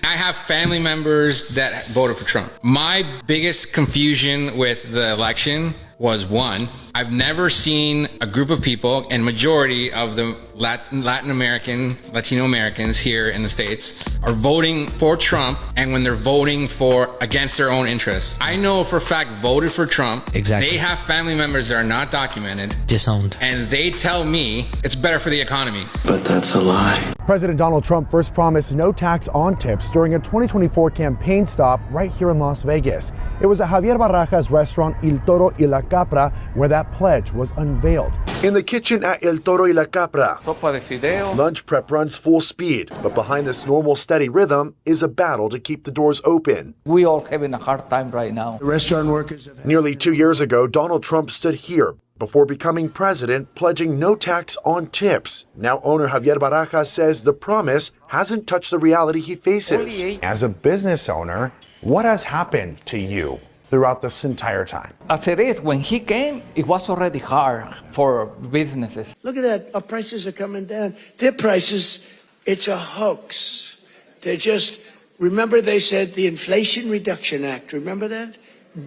I have family members that voted for Trump. My biggest confusion with the election was, one, I've never seen a group of people, and majority of the Latin American, Latino Americans here in the States are voting for Trump, and when they're voting for against their own interests. I know for a fact voted for Trump. Exactly. They have family members that are not documented. Disowned. And they tell me it's better for the economy. But that's a lie. President Donald Trump first promised no tax on tips during a 2024 campaign stop right here in Las Vegas. It was at Javier Baraja's restaurant El Toro y la Capra where that pledge was unveiled. In the kitchen at El Toro y la Capra, sopa de fideo. Lunch prep runs full speed, but behind this normal steady rhythm is a battle to keep the doors open. We all having a hard time right now. The restaurant workers Nearly 2 years ago, Donald Trump stood here before becoming president, pledging no tax on tips. Now owner Javier Baraja says the promise hasn't touched the reality he faces. As a business owner, what has happened to you throughout this entire time? As it is, when he came, it was already hard for businesses. Look at that. Our prices are coming down. Their prices, it's a hoax. They're just, remember they said the Inflation Reduction Act, remember that?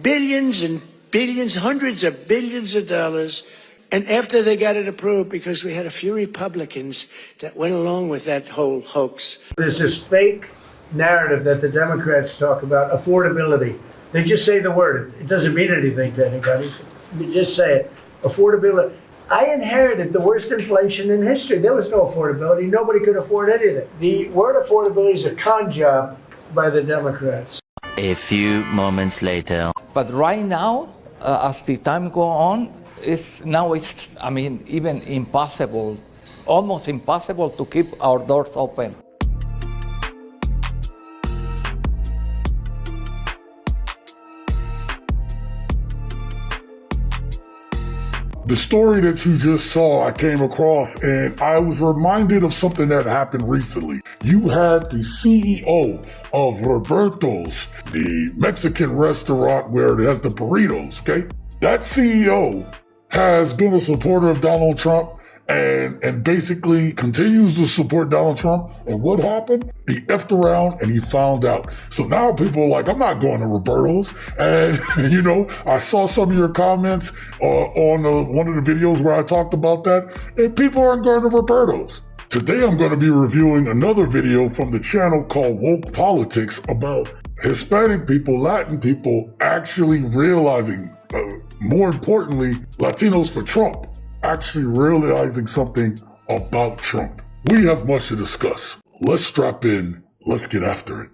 Billions and billions, hundreds of billions of dollars. And after they got it approved, because we had a few Republicans that went along with that whole hoax. There's this fake narrative that the Democrats talk about, affordability. They just say the word. It doesn't mean anything to anybody. You just say it. Affordability. I inherited the worst inflation in history. There was no affordability. Nobody could afford anything. The word affordability is a con job by the Democrats. A few moments later. But right now, as the time go on, it's even impossible, almost impossible to keep our doors open. The story that you just saw, I came across, and I was reminded of something that happened recently. You had the CEO of Roberto's, the Mexican restaurant where it has the burritos, okay? That CEO has been a supporter of Donald Trump and basically continues to support Donald Trump. And what happened? He effed around and he found out. So now people are like, I'm not going to Roberto's. And, I saw some of your comments on one of the videos where I talked about that, and people aren't going to Roberto's. Today I'm going to be reviewing another video from the channel called Woke Politics about Hispanic people, Latin people actually realizing, more importantly, Latinos for Trump, actually realizing something about Trump. We have much to discuss. Let's strap in. Let's get after it.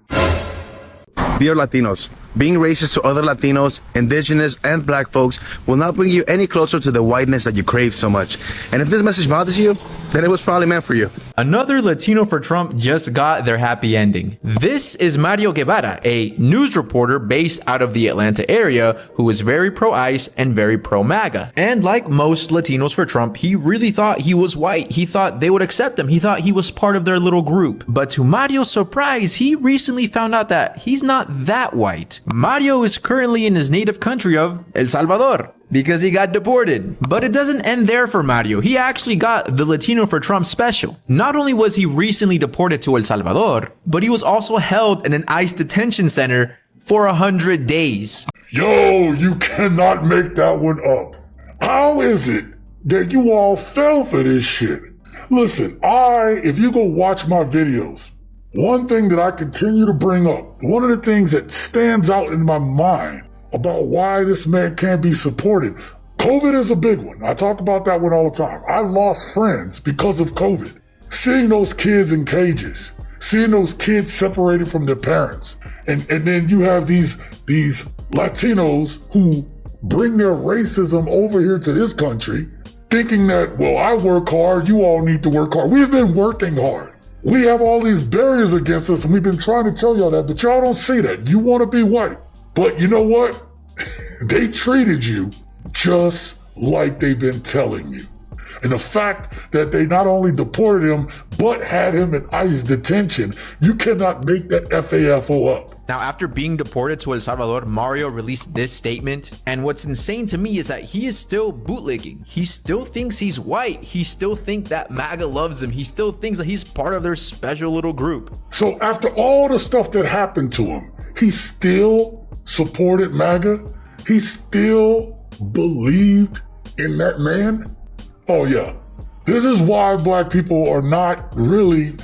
Dear Latinos, being racist to other Latinos, indigenous, and black folks will not bring you any closer to the whiteness that you crave so much. And if this message bothers you, then it was probably meant for you. Another Latino for Trump just got their happy ending. This is Mario Guevara, a news reporter based out of the Atlanta area who is very pro-ICE and very pro-MAGA. And like most Latinos for Trump, he really thought he was white. He thought they would accept him. He thought he was part of their little group. But to Mario's surprise, he recently found out that he's not that white. Mario is currently in his native country of El Salvador because he got deported. But it doesn't end there for Mario. He actually got the Latino for Trump special. Not only was he recently deported to El Salvador, but he was also held in an ICE detention center for 100 days. Yo, you cannot make that one up. How is it that you all fell for this shit? Listen, if you go watch my videos, one thing that I continue to bring up, one of the things that stands out in my mind about why this man can't be supported, COVID is a big one. I talk about that one all the time. I lost friends because of COVID. Seeing those kids in cages, seeing those kids separated from their parents, and then you have these Latinos who bring their racism over here to this country, thinking that, well, I work hard, you all need to work hard. We've been working hard. We have all these barriers against us, and we've been trying to tell y'all that, but y'all don't see that. You want to be white. But you know what? They treated you just like they've been telling you. And the fact that they not only deported him, but had him in ICE detention, you cannot make that FAFO up. Now, after being deported to El Salvador, Mario released this statement, and what's insane to me is that he is still bootlegging. He still thinks he's white. He still thinks that MAGA loves him. He still thinks that he's part of their special little group. So after all the stuff that happened to him, he still supported MAGA? He still believed in that man? Oh yeah. This is why black people are not really,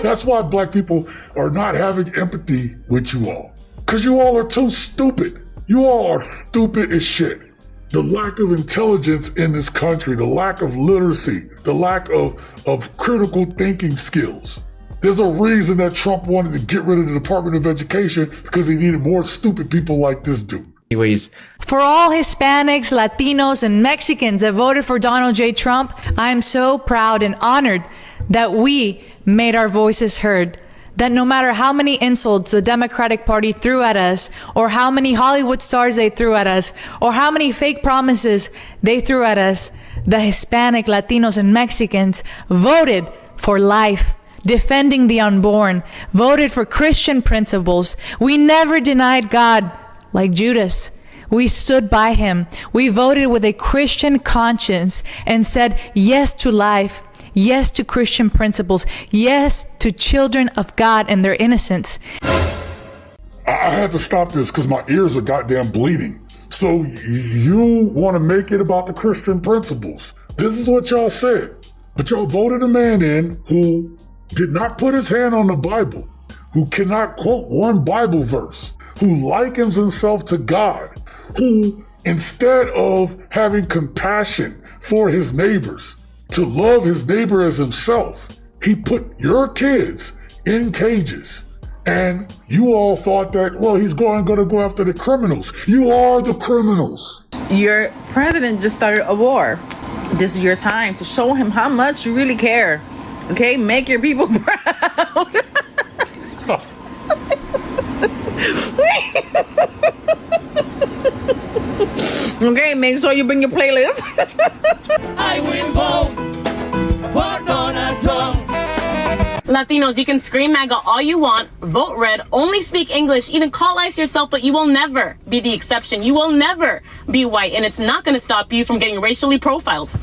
that's why black people are not having empathy with you all. Because you all are too stupid. You all are stupid as shit. The lack of intelligence in this country, the lack of literacy, the lack of critical thinking skills. There's a reason that Trump wanted to get rid of the Department of Education, because he needed more stupid people like this dude. Anyways, for all Hispanics, Latinos, and Mexicans that voted for Donald J. Trump, I'm so proud and honored that we made our voices heard. That no matter how many insults the Democratic Party threw at us, or how many Hollywood stars they threw at us, or how many fake promises they threw at us, the Hispanic, Latinos, and Mexicans voted for life, defending the unborn, voted for Christian principles. We never denied God. Like Judas, we stood by him. We voted with a Christian conscience and said yes to life, yes to Christian principles, yes to children of God and their innocence. I had to stop this because my ears are goddamn bleeding. So you want to make it about the Christian principles. This is what y'all said. But y'all voted a man in who did not put his hand on the Bible, who cannot quote one Bible verse, who likens himself to God, who, instead of having compassion for his neighbors, to love his neighbor as himself, he put your kids in cages. And you all thought that, well, he's going to go after the criminals. You are the criminals. Your president just started a war. This is your time to show him how much you really care. Okay, make your people proud. Okay, make sure you bring your playlist. I will vote for Donald Trump. Latinos, you can scream MAGA all you want, vote red, only speak English, even call ICE yourself, but you will never be the exception. You will never be white, and it's not going to stop you from getting racially profiled.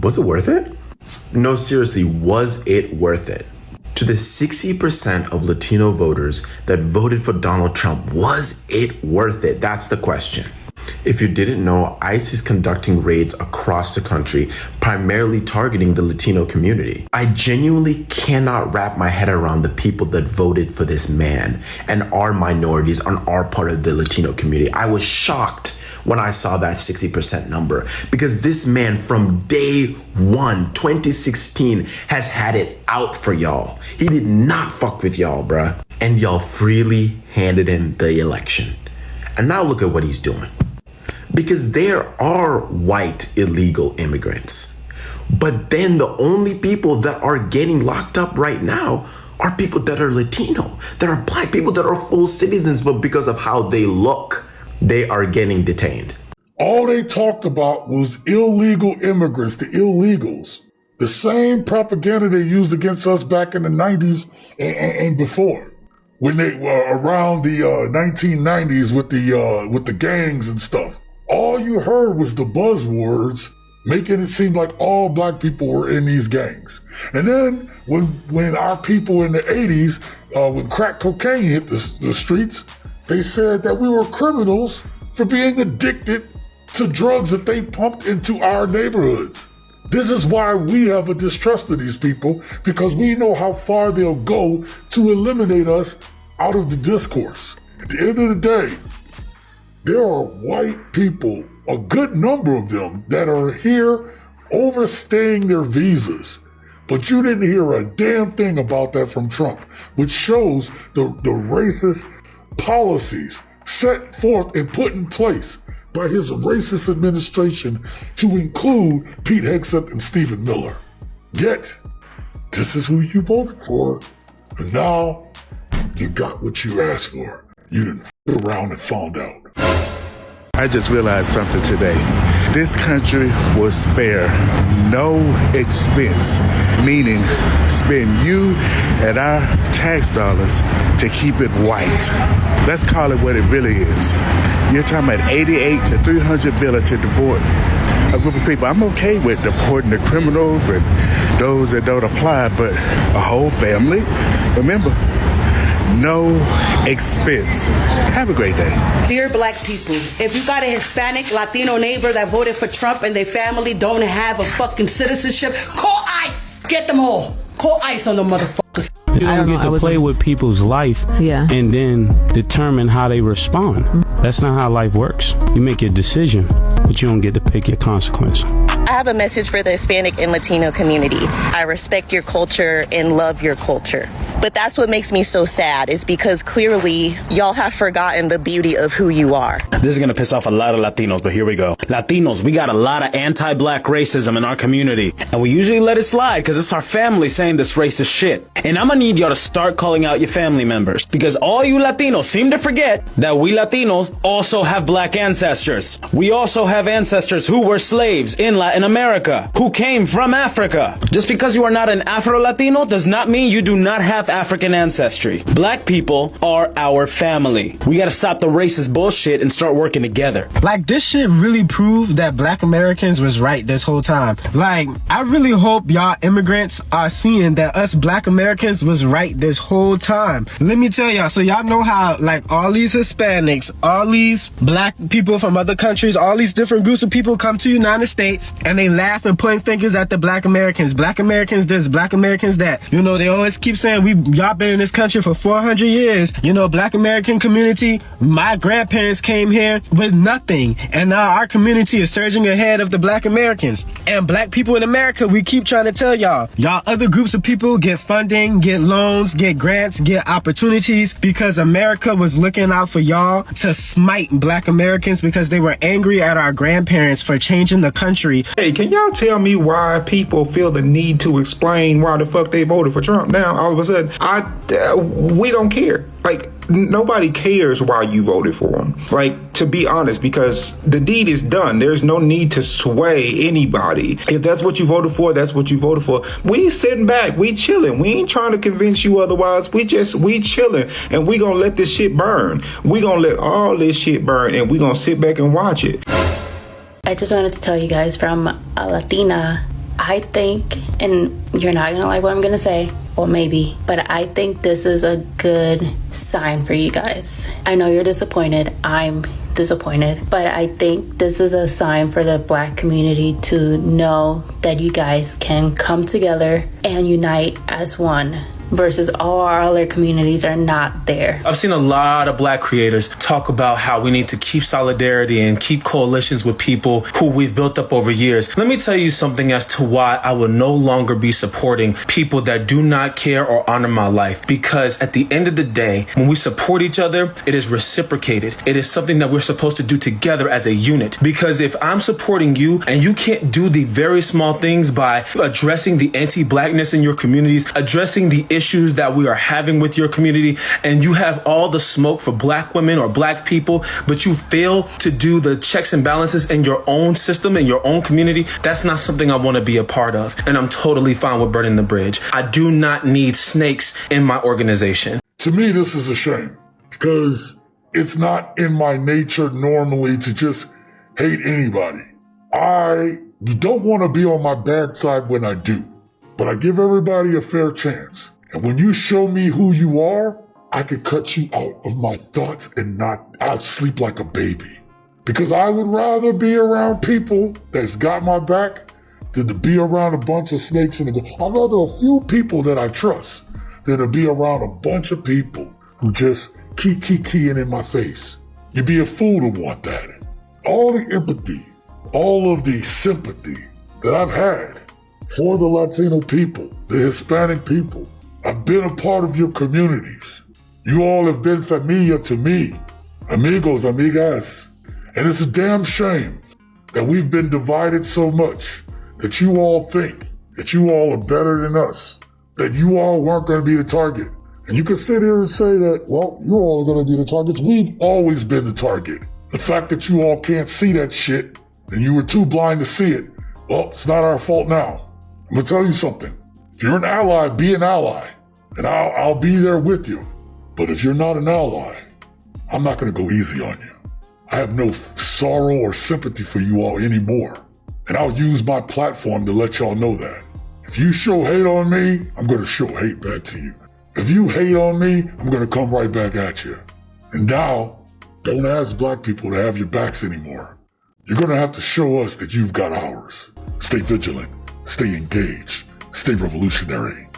Was it worth it? No, seriously, was it worth it? To the 60% of Latino voters that voted for Donald Trump, was it worth it? That's the question. If you didn't know, ICE is conducting raids across the country, primarily targeting the Latino community. I genuinely cannot wrap my head around the people that voted for this man and are minorities and are part of the Latino community. I was shocked when I saw that 60% number, because this man from day one, 2016, has had it out for y'all. He did not fuck with y'all, bruh. And y'all freely handed him the election. And now look at what he's doing. Because there are white illegal immigrants. But then the only people that are getting locked up right now are people that are Latino, that are black, people that are full citizens, but because of how they look, they are getting detained. All they talked about was illegal immigrants, the illegals. The same propaganda they used against us back in the 90s and before, when they were around the 1990s with the gangs and stuff. All you heard was the buzzwords, making it seem like all black people were in these gangs. And then when our people in the 80s, when crack cocaine hit the streets, they said that we were criminals for being addicted to drugs that they pumped into our neighborhoods. This is why we have a distrust of these people, because we know how far they'll go to eliminate us out of the discourse. At the end of the day, there are white people, a good number of them, that are here overstaying their visas. But you didn't hear a damn thing about that from Trump, which shows the racist policies set forth and put in place by his racist administration to include Pete Hegseth and Stephen Miller. Yet, this is who you voted for, and now you got what you asked for. You didn't f*** around and found out. I just realized something today. this country will spare no expense, meaning spend you and our tax dollars to keep it white. Let's call it what it really is. You're talking about 88 to 300 billion to deport a group of people. I'm okay with deporting the criminals and those that don't apply, but a whole family, remember, no expense. Have a great day. Dear black people, if you got a Hispanic, Latino neighbor that voted for Trump and their family don't have a fucking citizenship, call ICE. Get them all. Call ICE on the motherfuckers. You don't get to play with people's life and then determine how they respond. That's not how life works. You make your decision, but you don't get to pick your consequence. I have a message for the Hispanic and Latino community. I respect your culture and love your culture. But that's what makes me so sad, is because clearly y'all have forgotten the beauty of who you are. This is going to piss off a lot of Latinos, but here we go. Latinos, we got a lot of anti-black racism in our community. And we usually let it slide because it's our family saying this racist shit. And I'm going to need y'all to start calling out your family members. Because all you Latinos seem to forget that we Latinos also have black ancestors. We also have ancestors who were slaves in Latin America, who came from Africa. Just because you are not an Afro-Latino does not mean you do not have African ancestry. Black people are our family. We gotta stop the racist bullshit and start working together. Like, this shit really proved that black Americans was right this whole time. Like, I really hope y'all immigrants are seeing that us black Americans was right this whole time. Let me tell y'all, so y'all know how, like, all these Hispanics, all these black people from other countries, all these different groups of people come to the United States and they laugh and point fingers at the black Americans. Black Americans this, black Americans that. You know, they always keep saying, y'all been in this country for 400 years. You know, black American community, my grandparents came here with nothing. And now our community is surging ahead of the black Americans. And black people in America, we keep trying to tell y'all other groups of people get funding, get loans, get grants, get opportunities because America was looking out for y'all to smite black Americans because they were angry at our grandparents for changing the country. Hey, can y'all tell me why people feel the need to explain why the fuck they voted for Trump now all of a sudden? We don't care. Like, nobody cares why you voted for him. Like, to be honest, because the deed is done. There's no need to sway anybody. If that's what you voted for, that's what you voted for. We sitting back, we chilling. We ain't trying to convince you otherwise. We chilling, and we gonna let this shit burn. We gonna let all this shit burn, and we gonna sit back and watch it. I just wanted to tell you guys, from a Latina, I think, and you're not gonna like what I'm gonna say, or maybe, but I think this is a good sign for you guys. I know you're disappointed. I'm disappointed, but I think this is a sign for the black community to know that you guys can come together and unite as one. Versus all our other communities are not there. I've seen a lot of black creators talk about how we need to keep solidarity and keep coalitions with people who we've built up over years. Let me tell you something as to why I will no longer be supporting people that do not care or honor my life. Because at the end of the day, when we support each other, it is reciprocated. It is something that we're supposed to do together as a unit. Because if I'm supporting you and you can't do the very small things by addressing the anti-blackness in your communities, addressing the issues that we are having with your community, and you have all the smoke for black women or black people, but you fail to do the checks and balances in your own system, in your own community, that's not something I want to be a part of. And I'm totally fine with burning the bridge. I do not need snakes in my organization. To me, this is a shame because it's not in my nature normally to just hate anybody. I don't want to be on my bad side when I do, but I give everybody a fair chance. And when you show me who you are, I could cut you out of my thoughts and I'll sleep like a baby. Because I would rather be around people that's got my back than to be around a bunch of snakes in the grass. I'd rather a few people that I trust than to be around a bunch of people who just keep keying in my face. You'd be a fool to want that. All the empathy, all of the sympathy that I've had for the Latino people, the Hispanic people, I've been a part of your communities. You all have been familia to me. Amigos, amigas. And it's a damn shame that we've been divided so much that you all think that you all are better than us, that you all weren't going to be the target. And you can sit here and say that, well, you all are going to be the targets. We've always been the target. The fact that you all can't see that shit and you were too blind to see it, well, it's not our fault now. I'm gonna tell you something. If you're an ally, be an ally, and I'll be there with you. But if you're not an ally, I'm not gonna go easy on you. I have no sorrow or sympathy for you all anymore, and I'll use my platform to let y'all know that. If you show hate on me, I'm gonna show hate back to you. If you hate on me, I'm gonna come right back at you. And now, don't ask black people to have your backs anymore. You're gonna have to show us that you've got ours. Stay vigilant, stay engaged, stay revolutionary.